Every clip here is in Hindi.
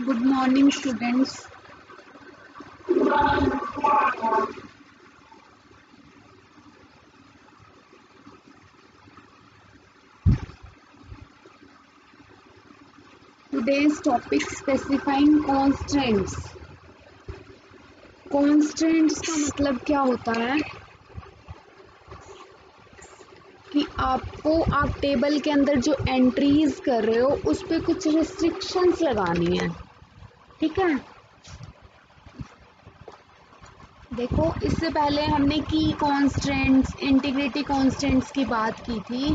Good morning, students. Today's topic specifying constants. Constants का मतलब क्या होता है कि आप टेबल के अंदर जो एंट्रीज कर रहे हो उस पे कुछ रिस्ट्रिक्शंस लगानी है। ठीक है, देखो इससे पहले हमने की कॉन्स्टेंट्स, इंटीग्रिटी कॉन्स्टेंट्स की बात की थी,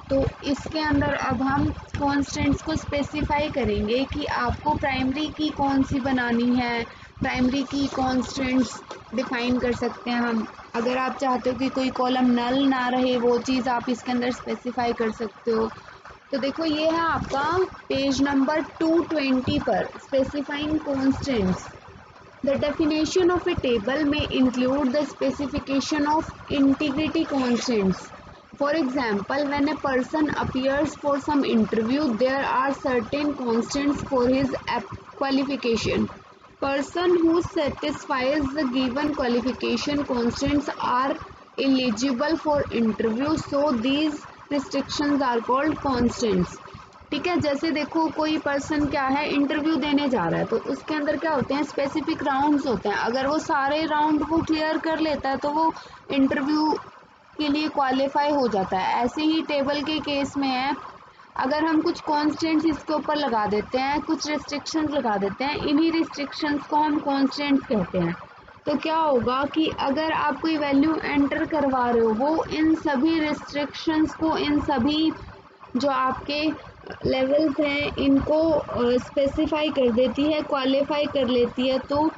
तो इसके अंदर अब हम कॉन्स्टेंट्स को स्पेसिफाई करेंगे कि आपको प्राइमरी की कौन सी बनानी है। प्राइमरी की कॉन्स्टेंट्स डिफाइन कर सकते हैं हम। अगर आप चाहते हो कि कोई कॉलम नल ना रहे, वो चीज़ आप इसके अंदर स्पेसिफाई कर सकते हो। तो देखो ये है आपका पेज नंबर 220 पर specifying constants. The definition of a table may include the specification of integrity constants. For example, when a person appears for some interview, there are certain constants for his qualification. Person who satisfies the given qualification constants are eligible for interview, so these restrictions are called constants. ठीक है, जैसे देखो कोई पर्सन क्या है, इंटरव्यू देने जा रहा है, तो उसके अंदर क्या होते हैं, स्पेसिफिक राउंड्स होते हैं। अगर वो सारे राउंड वो क्लियर कर लेता है तो वो इंटरव्यू के लिए क्वालिफाई हो जाता है। ऐसे ही टेबल के केस में है, अगर हम कुछ कॉन्स्टेंट्स इसके ऊपर लगा देते हैं, कुछ रिस्ट्रिक्शंस लगा देते हैं, इन्हीं रिस्ट्रिक्शंस को हम कॉन्स्टेंट्स कहते हैं। तो क्या होगा कि अगर आप कोई वैल्यू एंटर करवा रहे हो, वो इन सभी रिस्ट्रिक्शंस को, इन सभी जो आपके लेवल्स हैं, इनको स्पेसिफाई कर देती है, क्वालिफाई कर लेती है। तो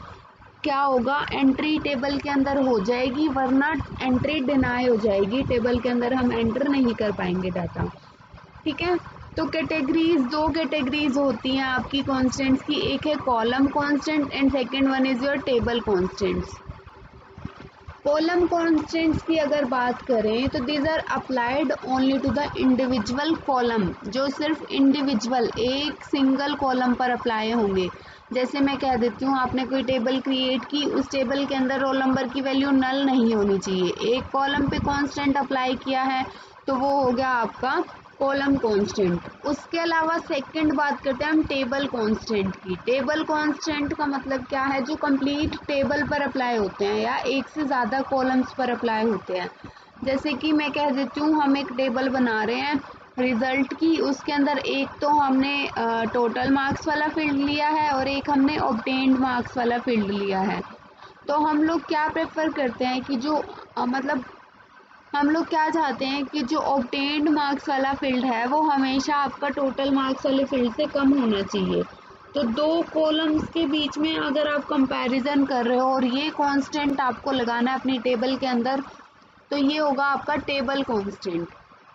क्या होगा, एंट्री टेबल के अंदर हो जाएगी, वरना एंट्री डिनाई हो जाएगी, टेबल के अंदर हम एंटर नहीं कर पाएंगे डाटा। ठीक है, तो कैटेगरीज, दो कैटेगरीज होती हैं आपकी कॉन्स्टेंट्स की, एक है column constant and second one is your table constants. Column constants की अगर बात करें तो these are applied only to the individual column, जो सिर्फ इंडिविजुअल एक सिंगल कॉलम पर अप्लाई होंगे। जैसे मैं कह देती हूँ, आपने कोई टेबल क्रिएट की, उस टेबल के अंदर रोल नंबर की वैल्यू नल नहीं होनी चाहिए। एक कॉलम पे कांस्टेंट अप्लाई किया है तो वो हो गया आपका कॉलम कांस्टेंट। उसके अलावा सेकंड बात करते हैं हम टेबल कांस्टेंट की। टेबल कांस्टेंट का मतलब क्या है, जो कंप्लीट टेबल पर अप्लाई होते हैं या एक से ज़्यादा कॉलम्स पर अप्लाई होते हैं। जैसे कि मैं कह देती हूँ, हम एक टेबल बना रहे हैं रिजल्ट की, उसके अंदर एक तो हमने टोटल मार्क्स वाला फील्ड लिया है और एक हमने ऑब्टेन्ड मार्क्स वाला फील्ड लिया है। तो हम लोग क्या प्रेफर करते हैं कि जो मतलब हम लोग क्या चाहते हैं कि जो ऑब्टेन्ड मार्क्स वाला फील्ड है वो हमेशा आपका टोटल मार्क्स वाले फील्ड से कम होना चाहिए। तो दो कॉलम्स के बीच में अगर आप कंपैरिजन कर रहे हो और ये कांस्टेंट आपको लगाना है अपनी टेबल के अंदर, तो ये होगा आपका टेबल कांस्टेंट।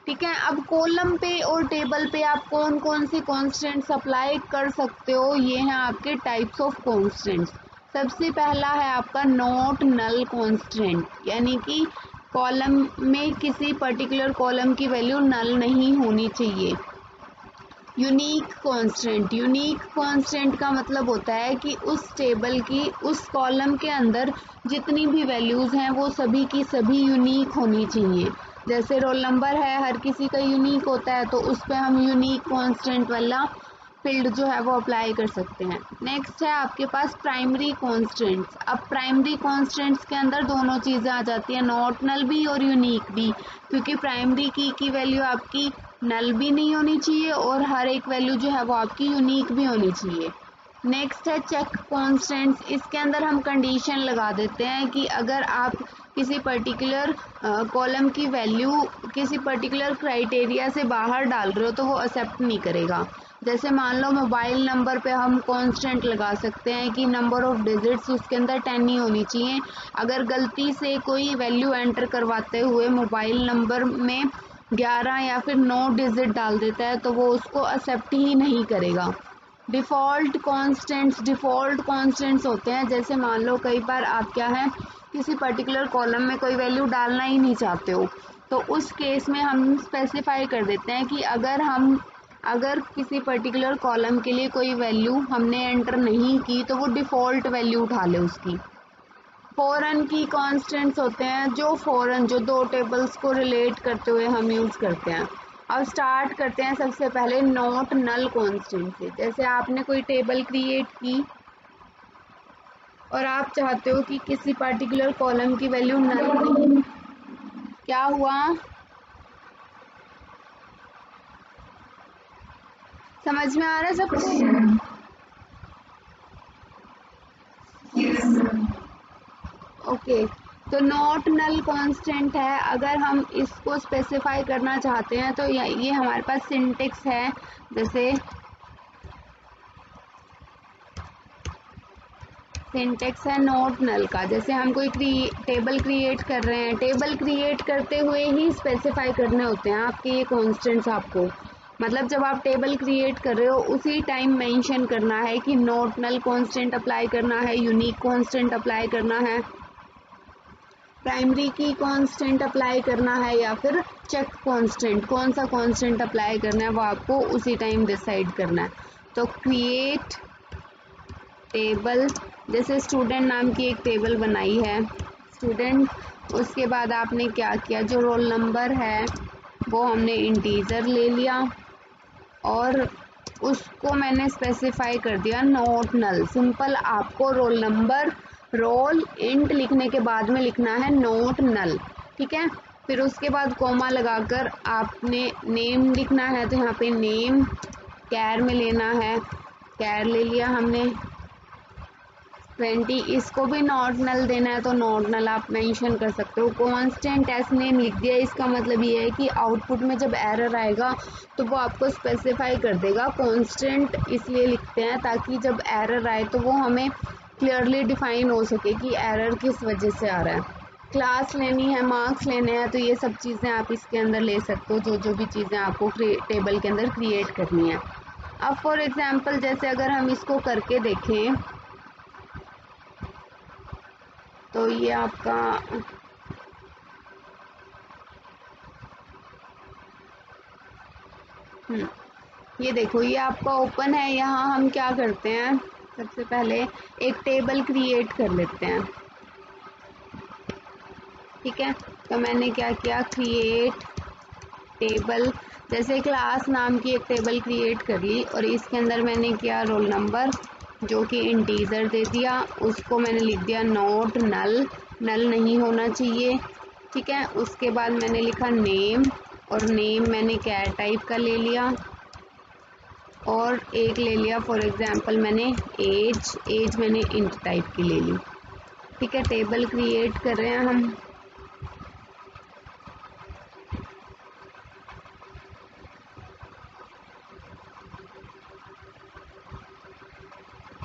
ठीक है, अब कॉलम पे और टेबल पे आप कौन कौन से कांस्टेंट्स अप्लाई कर सकते हो, ये हैं आपके टाइप्स ऑफ कांस्टेंट्स। सबसे पहला है आपका नॉट नल कांस्टेंट, यानी कि कॉलम में किसी पर्टिकुलर कॉलम की वैल्यू नल नहीं होनी चाहिए। यूनिक कांस्टेंट, यूनिक कांस्टेंट का मतलब होता है कि उस टेबल की, उस कॉलम के अंदर जितनी भी वैल्यूज हैं वो सभी की सभी यूनिक होनी चाहिए। जैसे रोल नंबर है, हर किसी का यूनिक होता है, तो उस पर हम यूनिक कांस्टेंट वाला फील्ड जो है वो अप्लाई कर सकते हैं। नेक्स्ट है आपके पास प्राइमरी कांस्टेंट्स। अब प्राइमरी कांस्टेंट्स के अंदर दोनों चीज़ें आ जाती हैं, नॉट नल भी और यूनिक भी, क्योंकि प्राइमरी की वैल्यू आपकी नल भी नहीं होनी चाहिए और हर एक वैल्यू जो है वो आपकी यूनिक भी होनी चाहिए। नेक्स्ट है चेक कांस्टेंट्स। इसके अंदर हम कंडीशन लगा देते हैं कि अगर आप किसी पर्टिकुलर कॉलम की वैल्यू किसी पर्टिकुलर क्राइटेरिया से बाहर डाल रहे हो तो वो एक्सेप्ट नहीं करेगा। जैसे मान लो मोबाइल नंबर पे हम कांस्टेंट लगा सकते हैं कि नंबर ऑफ डिजिट्स उसके अंदर 10 ही होनी चाहिए। अगर गलती से कोई वैल्यू एंटर करवाते हुए मोबाइल नंबर में 11 या फिर 9 डिजिट डाल देता है तो वो उसको एक्सेप्ट ही नहीं करेगा। डिफ़ॉल्ट कॉन्स्टेंट्स होते हैं, जैसे मान लो कई बार आप क्या है, किसी पर्टिकुलर कॉलम में कोई वैल्यू डालना ही नहीं चाहते हो, तो उस केस में हम स्पेसिफाई कर देते हैं कि अगर हम अगर किसी पर्टिकुलर कॉलम के लिए कोई वैल्यू हमने एंटर नहीं की तो वो डिफ़ॉल्ट वैल्यू उठा ले उसकी। फॉरेन की कॉन्स्टेंट्स होते हैं जो दो टेबल्स को रिलेट करते हुए हम यूज़ करते हैं। अब स्टार्ट करते हैं सबसे पहले नॉट नल कॉन्स्टेंट से। जैसे आपने कोई टेबल क्रिएट की और आप चाहते हो कि किसी पर्टिकुलर कॉलम की वैल्यू नल नहीं, क्या हुआ, समझ में आ रहा है सबको? ओके, तो नॉट नल कांस्टेंट है। अगर हम इसको स्पेसिफाई करना चाहते हैं तो ये हमारे पास सिंटेक्स है। जैसे सिंटेक्स है नॉट नल का। जैसे हम कोई टेबल क्रिएट कर रहे हैं, टेबल क्रिएट करते हुए ही स्पेसिफाई करने होते हैं आपके ये कॉन्स्टेंट्स आपको। मतलब जब आप टेबल क्रिएट कर रहे हो उसी टाइम मेंशन करना है कि नॉट नल कांस्टेंट अप्लाई करना है, यूनिक कांस्टेंट अप्लाई करना है, प्राइमरी की कांस्टेंट अप्लाई करना है, या फिर चेक कांस्टेंट, कौन सा कांस्टेंट अप्लाई करना है वो आपको उसी टाइम डिसाइड करना है। तो क्रिएट टेबल, जैसे स्टूडेंट नाम की एक टेबल बनाई है स्टूडेंट, उसके बाद आपने क्या किया, जो रोल नंबर है वो हमने इंटीजर ले लिया और उसको मैंने स्पेसिफाई कर दिया नॉट नल। सिंपल आपको रोल नंबर रोल इंट लिखने के बाद में लिखना है नॉट नल, ठीक है। फिर उसके बाद कोमा लगाकर आपने नेम लिखना है, तो यहाँ पे नेम कैर में लेना है, कैर ले लिया हमने 20। इसको भी नॉट नल देना है तो नॉट नल आप मेंशन कर सकते हो। कांस्टेंट एस नेम लिख दिया, इसका मतलब ये है कि आउटपुट में जब एरर आएगा तो वो आपको स्पेसिफाई कर देगा। कांस्टेंट इसलिए लिखते हैं ताकि जब एरर आए तो वो हमें क्लियरली डिफाइन हो सके कि एरर किस वजह से आ रहा है। क्लास लेनी है, मार्क्स लेने हैं, तो ये सब चीज़ें आप इसके अंदर ले सकते हो, जो भी चीज़ें आपको टेबल के अंदर क्रिएट करनी है। अब फॉर एग्जाम्पल जैसे अगर हम इसको करके देखें तो ये आपका ये देखो ये आपका ओपन है। यहाँ हम क्या करते हैं, सबसे पहले एक टेबल क्रिएट कर लेते हैं, ठीक है। तो मैंने क्या किया, क्रिएट टेबल, जैसे क्लास नाम की एक टेबल क्रिएट कर ली और इसके अंदर मैंने किया रोल नंबर जो कि इंटीजर दे दिया, उसको मैंने लिख दिया नॉट नल, नल नहीं होना चाहिए, ठीक है। उसके बाद मैंने लिखा नेम और नेम मैंने कैर टाइप का ले लिया और एक ले लिया फॉर एग्जांपल मैंने एज मैंने इंट टाइप की ले ली, ठीक है। टेबल क्रिएट कर रहे हैं हम,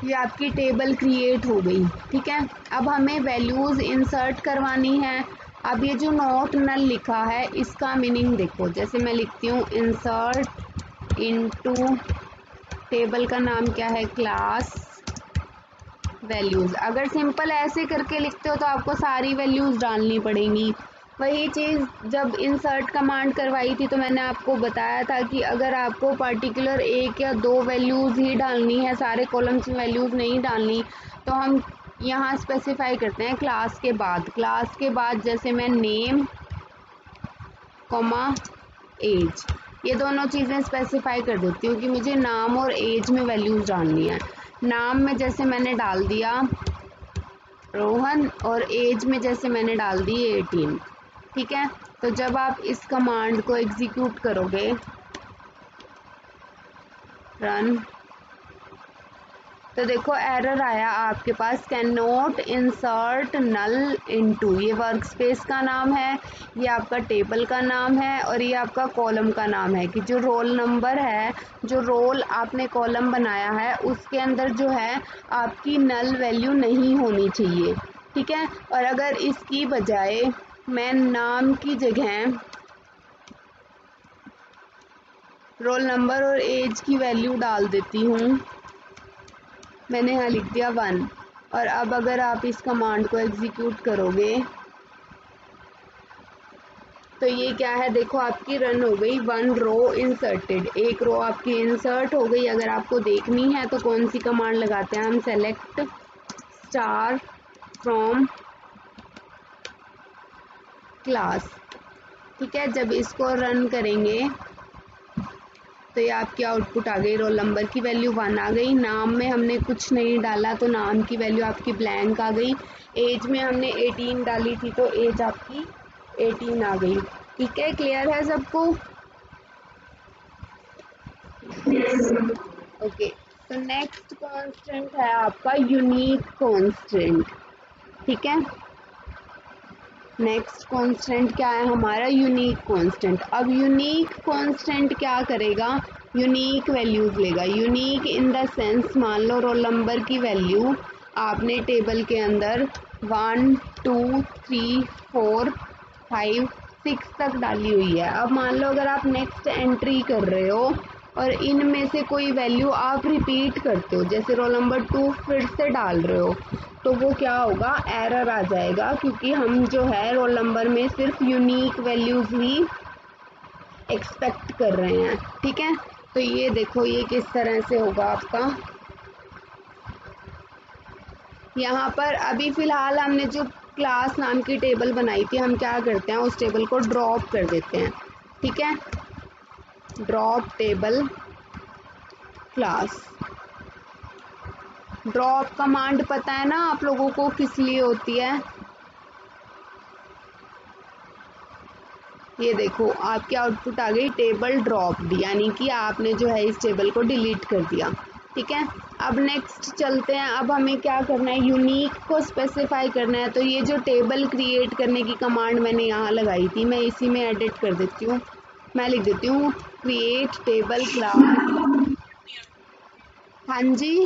ये आपकी टेबल क्रिएट हो गई, ठीक है। अब हमें वैल्यूज़ इंसर्ट करवानी है। अब ये जो नॉट नल लिखा है इसका मीनिंग देखो, जैसे मैं लिखती हूँ इंसर्ट इनटू, टेबल का नाम क्या है, क्लास वैल्यूज़। अगर सिंपल ऐसे करके लिखते हो तो आपको सारी वैल्यूज़ डालनी पड़ेंगी। वही चीज़ जब इंसर्ट कमांड करवाई थी तो मैंने आपको बताया था कि अगर आपको पर्टिकुलर एक या दो वैल्यूज़ ही डालनी है, सारे कॉलम्स में वैल्यूज़ नहीं डालनी, तो हम यहाँ स्पेसिफाई करते हैं क्लास के बाद जैसे मैं नेम कॉमा एज, ये दोनों चीज़ें स्पेसिफाई कर देती हूँ कि मुझे नाम और एज में वैल्यूज़ डालनी है। नाम में जैसे मैंने डाल दिया रोहन और एज में जैसे मैंने डाल दी 18, ठीक है। तो जब आप इस कमांड को एग्जीक्यूट करोगे, रन, तो देखो एरर आया आपके पास, can not insert null into, ये वर्क स्पेस का नाम है, ये आपका टेबल का नाम है और ये आपका कॉलम का नाम है कि जो रोल नंबर है, जो रोल आपने कॉलम बनाया है उसके अंदर जो है आपकी नल वैल्यू नहीं होनी चाहिए, ठीक है। और अगर इसकी बजाय मैं नाम की जगह रोल नंबर और एज की वैल्यू डाल देती हूँ, मैंने यहाँ लिख दिया 1, और अब अगर आप इस कमांड को एग्जीक्यूट करोगे तो ये क्या है, देखो आपकी रन हो गई 1 रो इंसर्टेड, एक रो आपकी इंसर्ट हो गई। अगर आपको देखनी है तो कौन सी कमांड लगाते हैं हम, सेलेक्ट स्टार फ्रॉम क्लास। ठीक है, जब इसको रन करेंगे तो ये आपकी आउटपुट आ गई, रोल नंबर की वैल्यू 1 आ गई, नाम में हमने कुछ नहीं डाला तो नाम की वैल्यू आपकी ब्लैंक आ गई, एज में हमने 18 डाली थी तो एज आपकी 18 आ गई। ठीक है, क्लियर है सबको? ओके, तो नेक्स्ट कांस्टेंट है आपका यूनिक कांस्टेंट। ठीक है, नेक्स्ट कांस्टेंट क्या है हमारा, यूनिक कांस्टेंट। अब यूनिक कांस्टेंट क्या करेगा, यूनिक वैल्यूज लेगा। यूनिक इन द सेंस, मान लो रोल नंबर की वैल्यू आपने टेबल के अंदर 1 2 3 4 5 6 तक डाली हुई है। अब मान लो अगर आप नेक्स्ट एंट्री कर रहे हो और इनमें से कोई वैल्यू आप रिपीट करते हो, जैसे रोल नंबर 2 फिर से डाल रहे हो, तो वो क्या होगा, एरर आ जाएगा, क्योंकि हम जो है रोल नंबर में सिर्फ यूनिक वैल्यूज ही एक्सपेक्ट कर रहे हैं। ठीक है, तो ये देखो ये किस तरह से होगा आपका। यहाँ पर अभी फिलहाल हमने जो क्लास नाम की टेबल बनाई थी, हम क्या करते हैं उस टेबल को ड्रॉप कर देते हैं। ठीक है, drop table class. Drop command पता है ना आप लोगों को किस लिए होती है? ये देखो आपकी आउटपुट आ गई टेबल ड्रॉप्ड, यानी कि आपने जो है इस टेबल को डिलीट कर दिया। ठीक है, अब नेक्स्ट चलते हैं। अब हमें क्या करना है, यूनिक को स्पेसिफाई करना है। तो ये जो टेबल क्रिएट करने की कमांड मैंने यहाँ लगाई थी, मैं इसी में एडिट कर देती हूँ। मैं लिख देती हूँ क्रिएट टेबल क्लास। हाँ जी।